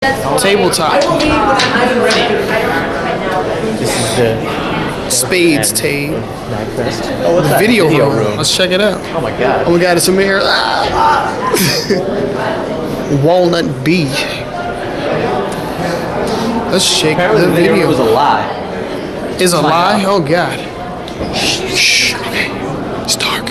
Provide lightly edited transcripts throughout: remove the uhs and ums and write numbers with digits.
Tabletop. This is the Spades table. MAGFest. Oh, what's that? Video room. Let's check it out. Oh my god. Oh my god, it's a mirror. Walnut B. Let's shake Apparently the video. It was a lie. Is a lie? Oh god. Shh. Okay. It's dark.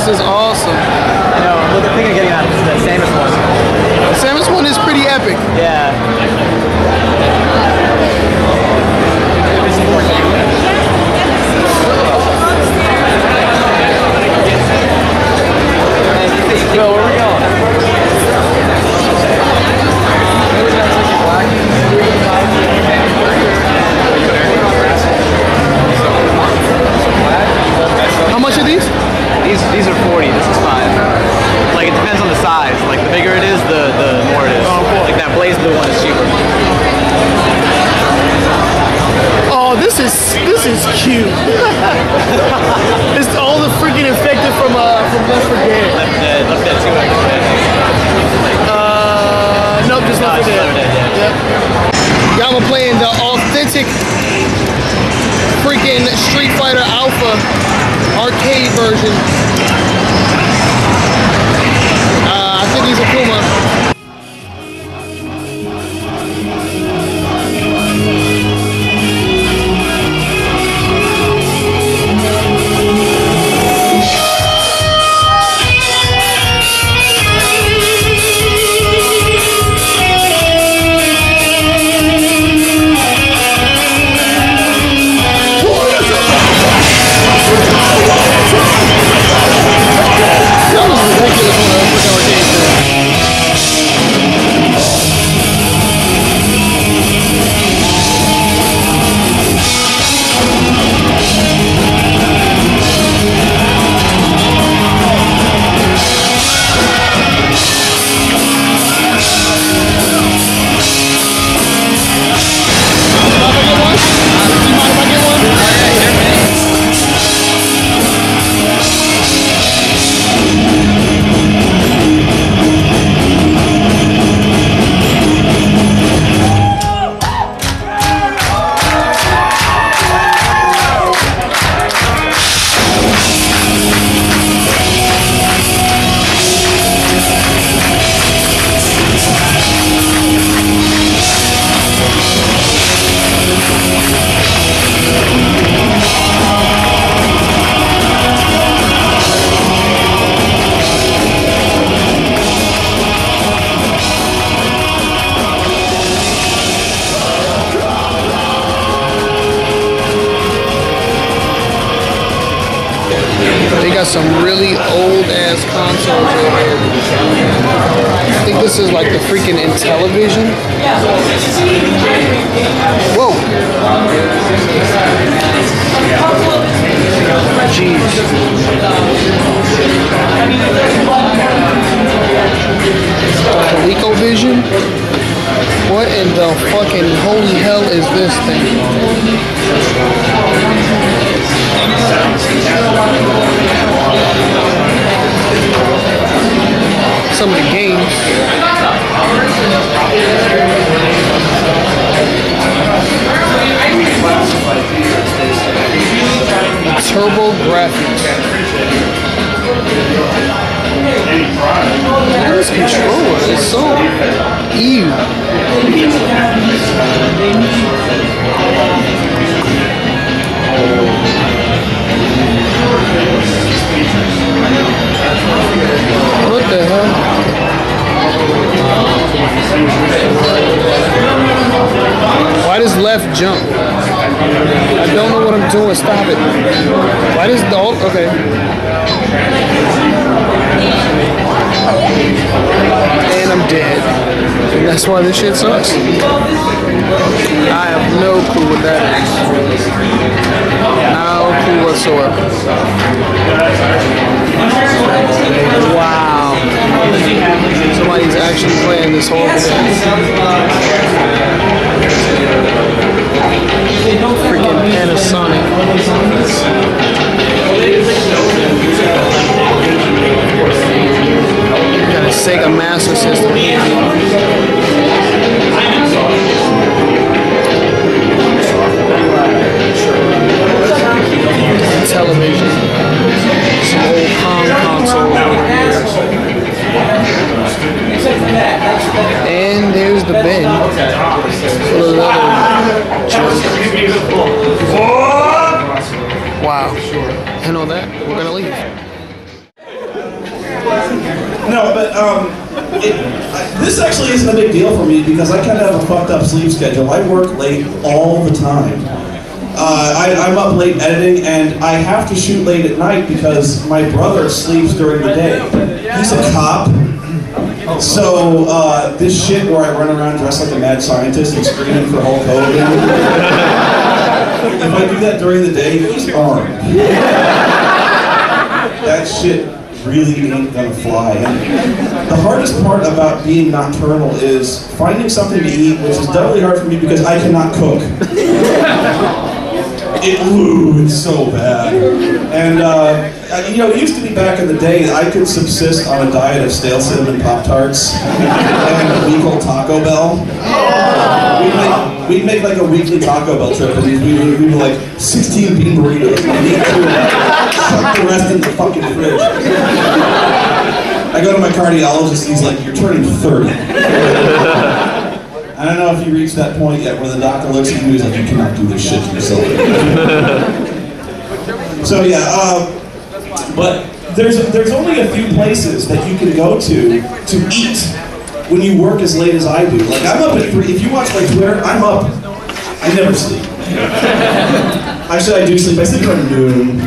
This is awesome. I know. Look, I'm thinking of getting out the Samus one. The Samus one is pretty epic. Yeah. Yo, where are we going? How much are these? These are 40. This is fine. Like, it depends on the size. Like, the bigger it is, the more it is. Oh, cool. Like that blaze blue one is cheaper. Oh, this is cute. It's all the freaking infected from Left 4 Dead. Left Dead 2. Nope, just Left 4 Dead. Yep. Y'all were playing the authentic freaking Street Fighter Alpha arcade version. I think he's a Puma. They got some really old ass consoles over here. I think this is like the freaking Intellivision. Whoa. Jeez. ColecoVision? What in the fucking holy hell is this thing? Some of the games. TurboGrafx. This controller is so ew. What the hell? Why does left jump? I don't know what I'm doing. Stop it. Why does the alt? Okay. And I'm dead. And that's why this shit sucks. I have no clue what that is. No clue whatsoever. Wow. Somebody's actually playing this horrible game. Freaking Panasonic. Got a Sega Master System. Television. Some old console. And there's the bin. Wow. And on that, we're gonna leave. No, but this actually isn't a big deal for me because I kind of have a fucked up sleep schedule. I work late all the time. I'm up late editing, and I have to shoot late at night because my brother sleeps during the day. He's a cop. So, this shit where I run around dressed like a mad scientist and screaming for Hulk Hogan, if I do that during the day, he's armed. That shit really ain't gonna fly. And the hardest part about being nocturnal is finding something to eat, which is doubly hard for me because I cannot cook. It's so bad. And, you know, it used to be back in the day that I could subsist on a diet of stale cinnamon Pop-Tarts and a week old Taco Bell. We'd make like a weekly Taco Bell trip, and we'd do like 16 bean burritos, and eat two, chuck the rest in the fucking fridge. I go to my cardiologist, and he's like, "You're turning 30. I don't know if you reached that point yet where the doctor looks at you and he's like, "You cannot do this shit to yourself." So yeah, but there's only a few places that you can go to eat when you work as late as I do. Like, I'm up at 3, if you watch my Twitter, I'm up. I never sleep. Actually, I do sleep. I sleep around noon.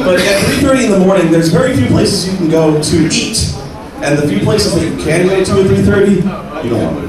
But at 3:30 in the morning, there's very few places you can go to eat. And the few places that you can go to at 3:30, you don't want to.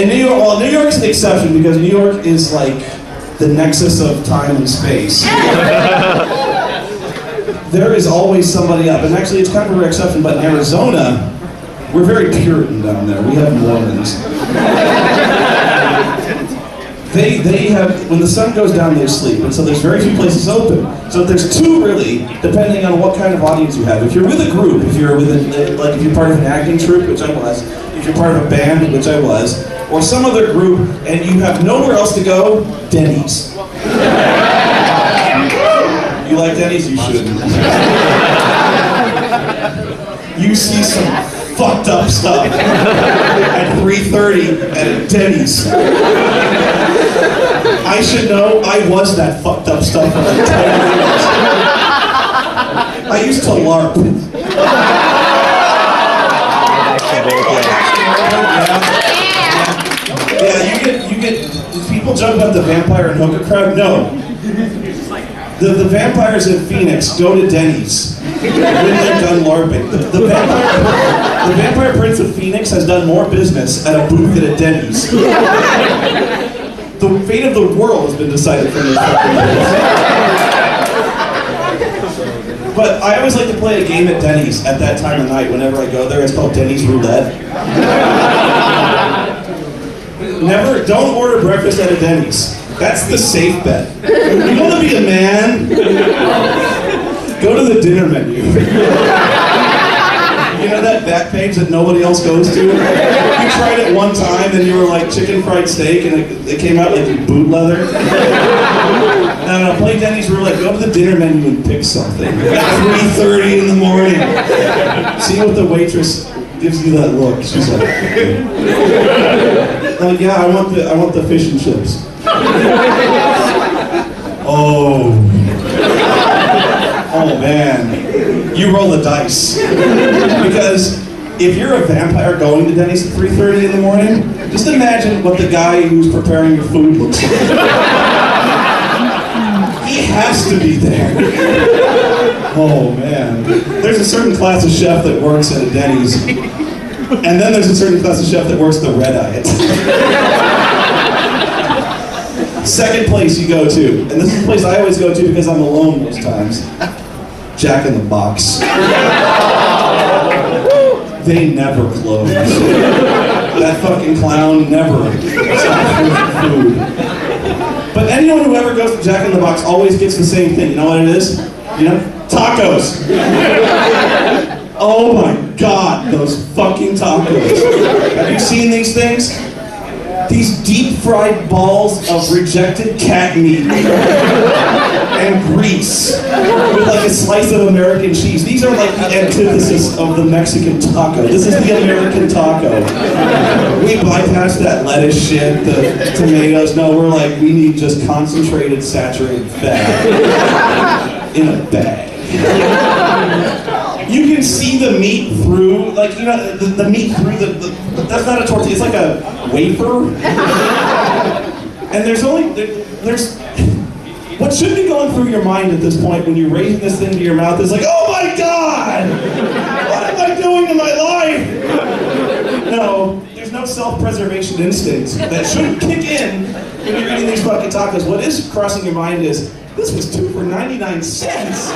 In New York, well, New York's an exception because New York is like the nexus of time and space. There is always somebody up, and actually it's kind of an exception, but in Arizona, we're very Puritan down there. We have Mormons. They have, when the sun goes down, they sleep, and so there's very few places open. So there's two really, depending on what kind of audience you have. If you're with a group, if you're with like if you're part of an acting troupe, which I was, if you're part of a band, which I was, or some other group, and you have nowhere else to go, Denny's. You like Denny's? You shouldn't. You see some fucked up stuff at 3:30 at a Denny's. I should know I was that fucked up stuff for like 10 years. I used to LARP. Yeah, you get people joke about the vampire and hooker crowd. No. The vampires in Phoenix go to Denny's when they're done LARPing. The vampire prince of Phoenix has done more business at a booth at a Denny's. The fate of the world has been decided from this fucking place. But I always like to play a game at Denny's at that time of night whenever I go there. It's called Denny's Roulette. Don't order breakfast at a Denny's. That's the safe bet. You want to be a man? Go to the dinner menu. You know that back page that nobody else goes to? You tried it one time and you were like chicken fried steak and it came out like boot leather. No, play Denny's roulette. Go to the dinner menu and pick something. At 3:30 in the morning. See what the waitress gives you that look. She's like, yeah, I want the fish and chips. Oh man, you roll the dice. Because if you're a vampire going to Denny's at 3:30 in the morning, just imagine what the guy who's preparing your food looks like. He has to be there. Oh man. There's a certain class of chef that works at a Denny's, and then there's a certain class of chef that works the red eye. Second place you go to, and this is the place I always go to because I'm alone most times. Jack in the Box. They never close. That fucking clown never stops food. But anyone who ever goes to Jack in the Box always gets the same thing. You know what it is? You know? Tacos. Oh my God, those fucking tacos. Have you seen these things? These deep-fried balls of rejected cat meat and grease with like a slice of American cheese. These are like the antithesis of the Mexican taco. This is the American taco. We bypass that lettuce shit, the tomatoes. No, we're like, we need just concentrated, saturated fat in a bag. You can see the meat through, like, you know, the meat through that's not a tortilla, it's like a wafer. And there's what should be going through your mind at this point when you're raising this thing to your mouth is like, oh my God! What am I doing to my life? No, there's no self-preservation instinct that should kick in when you're eating these fucking tacos. What is crossing your mind is, this was 2 for 99 cents.